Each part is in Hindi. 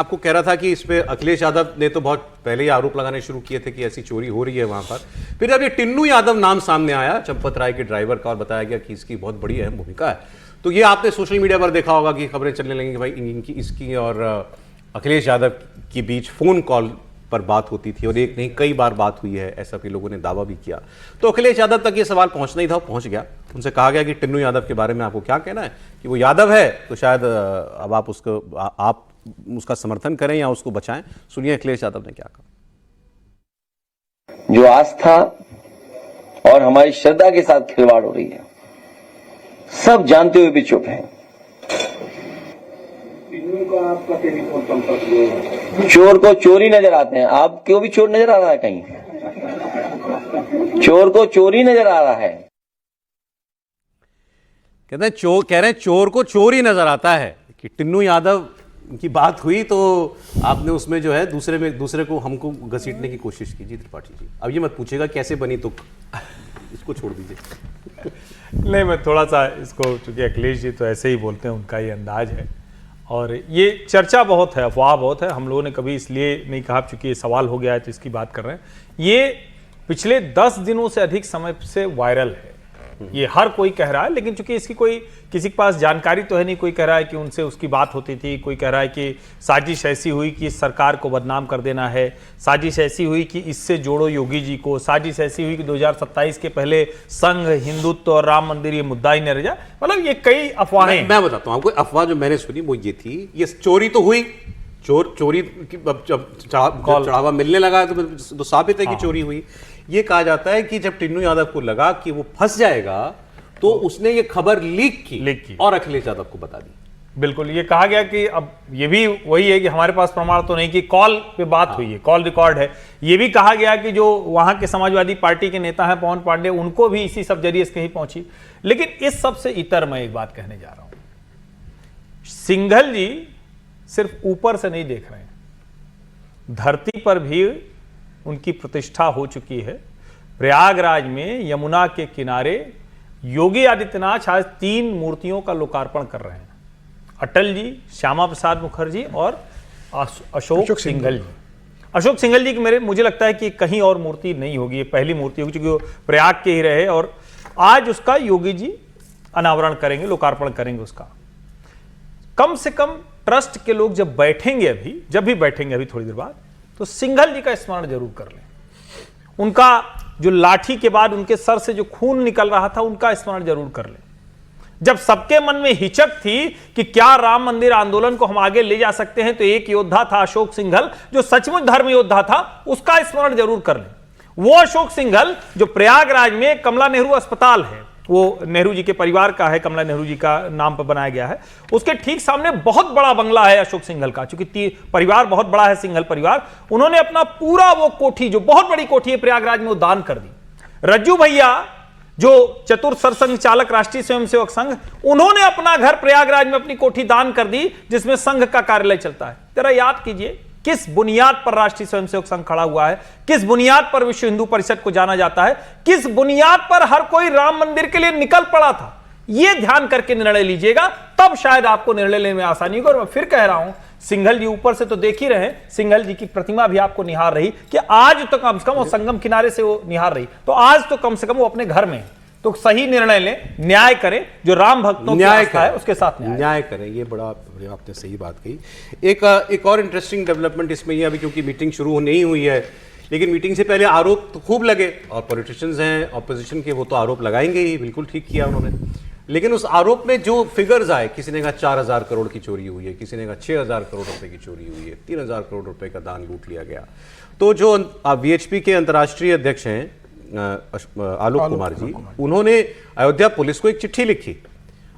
आपको कह रहा था कि इस पे अखिलेश यादव ने तो बहुत पहले ही आरोप लगाने शुरू किए थे कि ऐसी चोरी हो रही है वहां पर। फिर जब ये टिन्नू यादव नाम सामने आया चंपत राय के ड्राइवर का और बताया गया कि इसकी बहुत बड़ी अहम भूमिका है, तो ये आपने सोशल मीडिया पर देखा होगा कि खबरें चलने लगी कि भाई इनकी इसकी और अखिलेश यादव के बीच फोन कॉल पर बात होती थी और एक नहीं कई बार बात हुई है, ऐसा भी लोगों ने दावा भी किया। तो अखिलेश यादव तक ये सवाल पहुंचना ही था, पहुंच गया। उनसे कहा गया कि टिन्नू यादव के बारे में आपको क्या कहना है, कि वो यादव है तो शायद अब आप उसका समर्थन करें या उसको बचाएं। सुनिए अखिलेश यादव ने क्या कहा। जो आस्था और हमारी श्रद्धा के साथ खिलवाड़ हो रही है, सब जानते हुए भी चुप हैं। चोर को चोरी नजर आते हैं, आपको भी चोर नजर आ रहा है? कहीं चोर को चोरी नजर आ रहा है। कहते हैं कह रहे हैं चोर को चोर ही नजर आता है। कि टिन्नू यादव की बात हुई तो आपने उसमें जो है दूसरे को हमको घसीटने की कोशिश की। जी त्रिपाठी जी, अब ये मत पूछेगा कैसे बनी, तो इसको छोड़ दीजिए। नहीं, मैं थोड़ा सा इसको, चूंकि अखिलेश जी तो ऐसे ही बोलते हैं, उनका ये अंदाज है और ये चर्चा बहुत है, अफवाह बहुत है। हम लोगों ने कभी इसलिए नहीं कहा चूंकि ये सवाल हो गया है तो इसकी बात कर रहे हैं। ये पिछले 10 दिनों से अधिक समय से वायरल है, ये हर कोई कह रहा है, लेकिन चूंकि इसकी किसी के पास जानकारी तो है नहीं। कोई कह रहा है कि उनसे उसकी बात होती थी, कोई कह रहा है कि साजिश ऐसी हुई कि सरकार को बदनाम कर देना है, साजिश ऐसी हुई कि इससे जोड़ो योगी जी को, साजिश ऐसी हुई कि 2027 के पहले संघ, हिंदुत्व और राम मंदिर ये मुद्दा ही न रह जाए। मतलब ये कई अफवाहें। मैं बताता हूं आपको, अफवाह जो मैंने सुनी वो ये थी, ये चोरी तो हुई, चोरी चढ़ावा मिलने लगा तो साबित है कि चोरी हुई। ये कहा जाता है कि जब टिन्नू यादव को लगा कि वो फंस जाएगा तो उसने ये खबर लीक की और अखिलेश यादव को बता दी। बिल्कुल, ये कहा गया कि अब ये भी वही है कि हमारे पास प्रमाण तो नहीं कि कॉल पे बात हुई है, कॉल रिकॉर्ड है। ये भी कहा गया कि जो वहां के समाजवादी पार्टी के नेता हैं पवन पांडे, उनको भी इसी सब जरिए से कहीं पहुंची। लेकिन इस सबसे इतर मैं एक बात कहने जा रहा हूं, सिंघल जी सिर्फ ऊपर से नहीं देख रहे हैं, धरती पर भी उनकी प्रतिष्ठा हो चुकी है। प्रयागराज में यमुना के किनारे योगी आदित्यनाथ आज 3 मूर्तियों का लोकार्पण कर रहे हैं, अटल जी, श्यामा प्रसाद मुखर्जी और अशोक सिंघल जी। अशोक सिंघल जी की मुझे लगता है कि कहीं और मूर्ति नहीं होगी, ये पहली मूर्ति होगी, क्योंकि वो प्रयाग के ही रहे और आज उसका योगी जी अनावरण करेंगे, लोकार्पण करेंगे उसका। कम से कम ट्रस्ट के लोग जब भी बैठेंगे अभी थोड़ी देर बाद, तो सिंघल जी का स्मरण जरूर कर लें। उनका जो लाठी के बाद उनके सर से जो खून निकल रहा था, उनका स्मरण जरूर कर लें। जब सबके मन में हिचक थी कि क्या राम मंदिर आंदोलन को हम आगे ले जा सकते हैं, तो एक योद्धा था अशोक सिंघल, जो सचमुच धर्म योद्धा था, उसका स्मरण जरूर कर लें। वो अशोक सिंघल जो प्रयागराज में कमला नेहरू अस्पताल है, वो नेहरू जी के परिवार का है, कमला नेहरू जी का नाम पर बनाया गया है, उसके ठीक सामने बहुत बड़ा बंगला है अशोक सिंघल का। चूंकि परिवार बहुत बड़ा है, सिंघल परिवार, उन्होंने अपना पूरा वो कोठी, जो बहुत बड़ी कोठी है प्रयागराज में, वो दान कर दी। रज्जू भैया जो चतुर सरसंघ चालक राष्ट्रीय स्वयंसेवक संघ, उन्होंने अपना घर प्रयागराज में अपनी कोठी दान कर दी, जिसमें संघ का कार्यालय चलता है। जरा याद कीजिए किस बुनियाद पर राष्ट्रीय स्वयंसेवक संघ खड़ा हुआ है, किस बुनियाद पर विश्व हिंदू परिषद को जाना जाता है, किस बुनियाद पर हर कोई राम मंदिर के लिए निकल पड़ा था। यह ध्यान करके निर्णय लीजिएगा, तब शायद आपको निर्णय लेने में आसानी होगी। और मैं फिर कह रहा हूं, सिंघल जी ऊपर से तो देख ही रहे, सिंघल जी की प्रतिमा भी आपको निहार रही कि आज तो कम से कम वो संगम किनारे से वो निहार रही, तो आज तो कम से कम वो अपने घर में, तो सही निर्णय लें, न्याय करें, जो राम भक्तों की आस्था है उसके साथ न्याय करें। ये बड़ा आपने सही बात कही। एक और इंटरेस्टिंग डेवलपमेंट इसमें ये, अभी क्योंकि मीटिंग शुरू नहीं हुई है, लेकिन मीटिंग से पहले आरोप तो खूब लगे और पॉलिटिशियंस हैं ऑपोजिशन के, वो तो आरोप लगाएंगे ही, बिल्कुल ठीक किया उन्होंने। लेकिन उस आरोप में जो फिगर्स आए, किसी ने कहा 4000 करोड़ की चोरी हुई है, किसी ने कहा 6000 करोड़ रुपए की चोरी हुई है, 3000 करोड़ रुपए का दान लूट लिया गया। तो जो वीएचपी के अंतर्राष्ट्रीय अध्यक्ष हैं आलोक कुमार जी, उन्होंने अयोध्या पुलिस को एक चिट्ठी लिखी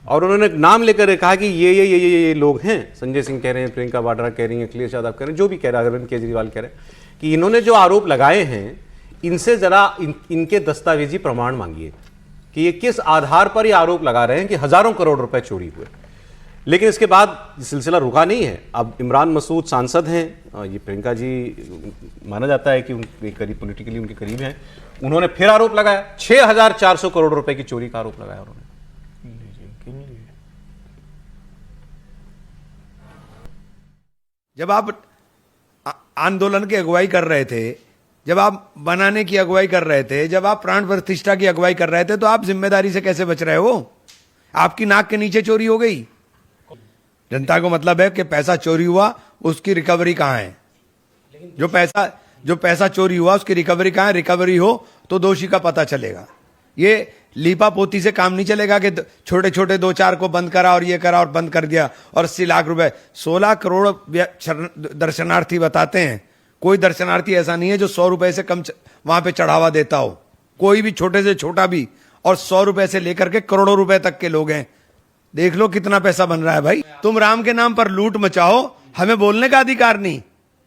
और उन्होंने नाम लेकर कहा कि ये लोग हैं, संजय सिंह कह रहे हैं, प्रियंका वाड्रा कह रही हैं, अखिलेश यादव कह रहे हैं, जो भी कह रहा है, अरविंद केजरीवाल कह रहे हैं, कि इन्होंने जो आरोप लगाए हैं, इनसे जरा इनके दस्तावेजी प्रमाण मांगिए कि ये किस आधार पर ये आरोप लगा रहे हैं कि हजारों करोड़ रुपए चोरी हुए। लेकिन इसके बाद सिलसिला रुका नहीं है। अब इमरान मसूद सांसद हैं, ये प्रियंका जी माना जाता है कि उनके करीब, पॉलिटिकली उनके करीब हैं, उन्होंने फिर आरोप लगाया, 6400 करोड़ रुपए की चोरी का आरोप लगाया उन्होंने। जब आप आंदोलन की अगुवाई कर रहे थे, जब आप बनाने की अगुवाई कर रहे थे, जब आप प्राण प्रतिष्ठा की अगुवाई कर रहे थे, तो आप जिम्मेदारी से कैसे बच रहे हो? आपकी नाक के नीचे चोरी हो गई। जनता को मतलब है कि पैसा चोरी हुआ, उसकी रिकवरी कहां है? जो पैसा चोरी हुआ उसकी रिकवरी कहां है? रिकवरी हो तो दोषी का पता चलेगा। ये लीपा पोती से काम नहीं चलेगा कि छोटे छोटे 2-4 को बंद करा और ये करा और बंद कर दिया और 80 लाख रुपए। 16 करोड़ दर्शनार्थी बताते हैं। कोई दर्शनार्थी ऐसा नहीं है जो 100 रुपए से कम वहां पे चढ़ावा देता हो। कोई भी छोटे से छोटा भी, और 100 रुपए से लेकर के करोड़ों रुपए तक के लोग हैं। देख लो कितना पैसा बन रहा है भाई। तुम राम के नाम पर लूट मचाओ, हमें बोलने का अधिकार नहीं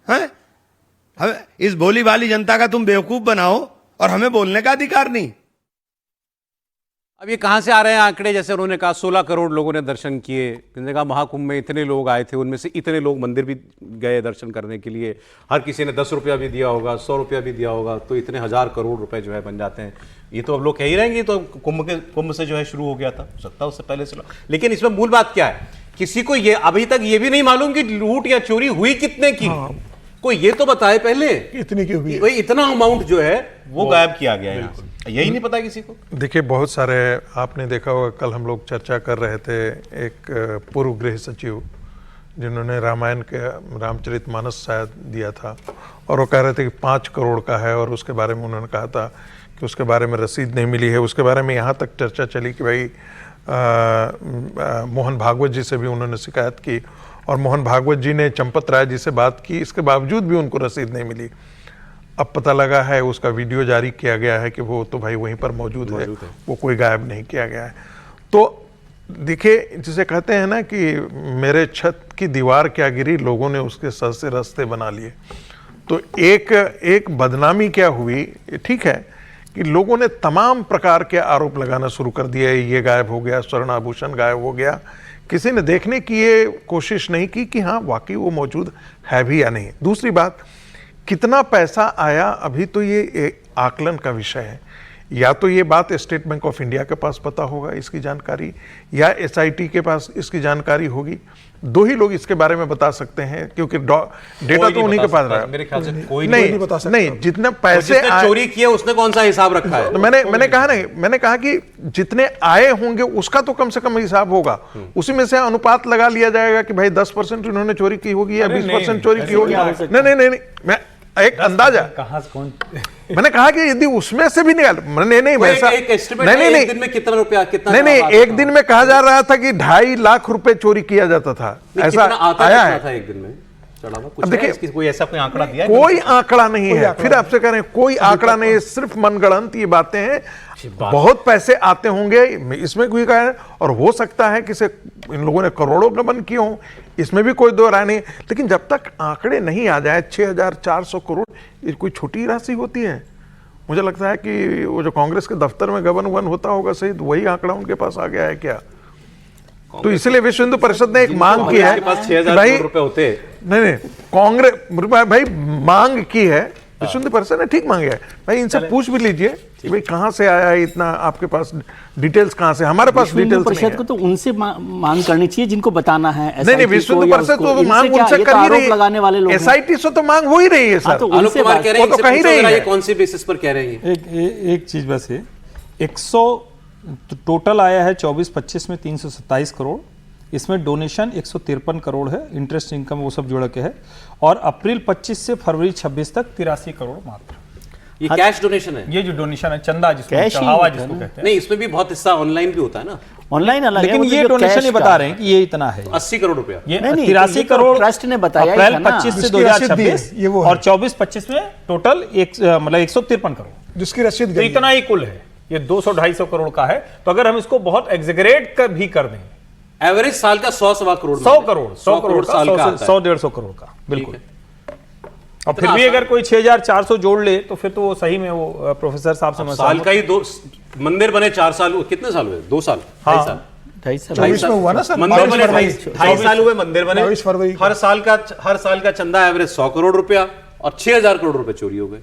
है? हमें इस भोली भाली जनता का तुम बेवकूफ बनाओ और हमें बोलने का अधिकार नहीं। अब ये कहां से आ रहे हैं आंकड़े? जैसे उन्होंने कहा 16 करोड़ लोगों ने दर्शन किए। उन्होंने कहा महाकुंभ में इतने लोग आए थे, उनमें से इतने लोग मंदिर भी गए दर्शन करने के लिए। हर किसी ने 10 रुपया भी दिया होगा, 100 रुपया भी दिया होगा, तो इतने 1000 करोड़ रुपए जो है बन जाते हैं। ये तो अब लोग कह ही रहेंगे, तो कुंभ से जो है शुरू हो गया था, हो सकता है उससे पहले से। लेकिन इसमें मूल बात क्या है? किसी को ये अभी तक ये भी नहीं मालूम कि लूट या चोरी हुई कितने की। कोई ये तो बताए पहले इतनी की हुई, भाई इतना अमाउंट जो है वो गायब किया गया है, यही नहीं पता किसी को। देखिए बहुत सारे आपने देखा होगा, कल हम लोग चर्चा कर रहे थे, एक पूर्व गृह सचिव जिन्होंने रामायण के रामचरितमानस शायद दिया था, और वो कह रहे थे कि 5 करोड़ का है, और उसके बारे में उन्होंने कहा था कि उसके बारे में रसीद नहीं मिली है। उसके बारे में यहाँ तक चर्चा चली कि भाई मोहन भागवत जी से भी उन्होंने शिकायत की, और मोहन भागवत जी ने चंपत राय जी से बात की, इसके बावजूद भी उनको रसीद नहीं मिली। अब पता लगा है, उसका वीडियो जारी किया गया है कि वो तो भाई वहीं पर मौजूद है, वो कोई गायब नहीं किया गया है। तो देखिए, जिसे कहते हैं ना कि मेरे छत की दीवार क्या गिरी, लोगों ने उसके सर से रास्ते बना लिए। तो एक बदनामी क्या हुई, ठीक है कि लोगों ने तमाम प्रकार के आरोप लगाना शुरू कर दिए, ये गायब हो गया, स्वर्ण आभूषण गायब हो गया। किसी ने देखने की ये कोशिश नहीं की कि हाँ वाकई वो मौजूद है भी या नहीं। दूसरी बात, कितना पैसा आया, अभी तो ये आकलन का विषय है। या तो ये बात स्टेट बैंक ऑफ इंडिया के पास पता होगा इसकी जानकारी, या एसआईटी के पास इसकी जानकारी होगी। दो ही लोग इसके बारे में बता सकते हैं, क्योंकि डेटा तो उन्हीं के पास रहा है। मेरे ख्याल से कोई नहीं बता सकता। नहीं, जितने पैसे चोरी किए उसने कौन सा हिसाब रखा है? तो मैंने कहा कि जितने आए होंगे उसका तो कम से कम हिसाब होगा। उसी में से अनुपात लगा लिया जाएगा कि भाई 10% इन्होंने चोरी की होगी या 20% चोरी की होगी। नहीं, मैं एक अंदाजा कौन मैंने कहा कि यदि उसमें से भी निकाल, नहीं वैसा नहीं, एक दिन में कितना रुपया, कितना नहीं, एक दिन में कहा जा रहा था कि 2.5 लाख रुपए चोरी किया जाता था, ऐसा आया है एक दिन में। अब देखिए, कोई ऐसा कोई आंकड़ा दिया है? कोई आंकड़ा नहीं है। फिर आपसे कह रहे हैं कोई आंकड़ा नहीं है, सिर्फ मनगढ़ंत ये बातें हैं। बहुत पैसे आते होंगे इसमें कोई कहा है, और हो सकता है कि इन लोगों ने करोड़ों गबन किए हों, इसमें भी कोई दो राय नहीं। लेकिन जब तक आंकड़े नहीं आ जाए, 6400 करोड़ ये कोई छोटी राशि होती है? मुझे लगता है कि वो जो कांग्रेस के दफ्तर में गबन वन होता होगा सही, तो वही आंकड़ा उनके पास आ गया है क्या? तो इसलिए विश्व हिंदू परिषद ने एक मांग की है, भाई रुपए होते नहीं, कांग्रेस भाई मांग की है, विश्व हिंदू परिषद ने ठीक मांगे है। भाई इनसे पूछ भी लीजिए कि भाई कहां से आया है इतना, आपके पास डिटेल्स कहां से? हमारे पास डिटेल्स नहीं है। को तो उनसे मांग करनी चाहिए जिनको बताना है। नहीं, विश्व हिंदू परिषद तो मांग उनसे कर ही रही लगाने वाले लोग, एसआईटी से तो मांग हो ही रही है सर। आलोक कुमार कह रहे हैं, वो तो कहीं रही है, कौन सी बेसिस पर कह रहे हैं? एक चीज बस है, 100 टोटल आया है 24-25 में 327 करोड़, इसमें डोनेशन 153 करोड़ है, इंटरेस्ट इनकम वो सब जोड़ के है, और अप्रैल 25 से फरवरी 26 तक 83 करोड़ मात्र। ये कैश डोनेशन है? ये जो डोनेशन है, चंदा जिसको चढ़ावा जिसको कहते हैं। नहीं, इसमें भी बहुत हिस्सा ऑनलाइन भी होता है ना, ऑनलाइन अलग है। लेकिन ये डोनेशन ही बता रहे हैं कि ये इतना है, 80 करोड़ रुपया। ये 83 करोड़ ट्रस्ट ने बताया अप्रैल 25 से 2026 और 24-25 में टोटल मतलब 153 करोड़ जिसकी रसीद, तो इतना ही कुल है। ये 200-250 करोड़ का है। तो अगर हम इसको बहुत एग्जेगरेट कर भी कर दें, एवरेज साल का 100 करोड़, 100 करोड़ साल का 100-150 करोड़ का, बिल्कुल। और फिर भी अगर कोई 6400 जोड़ ले तो फिर तो वो सही में वो प्रोफेसर साहब से साल का ही 2 मंदिर बने, 4 साल, कितने साल हुए? 2 साल, 2.5 साल, 24 में हुआ ना सर, मंदिर बने 2.5 साल हुए, मंदिर बने। हर साल का चंदा एवरेज 100 करोड़ रुपया, और 6000 करोड़ रुपए चोरी हो गए।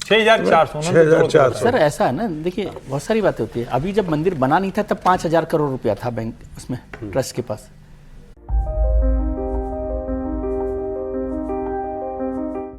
6400। सर ऐसा है ना, देखिए बहुत सारी बातें होती है। अभी जब मंदिर बना नहीं था तब 5000 करोड़ रुपया था बैंक उसमें ट्रस्ट के पास।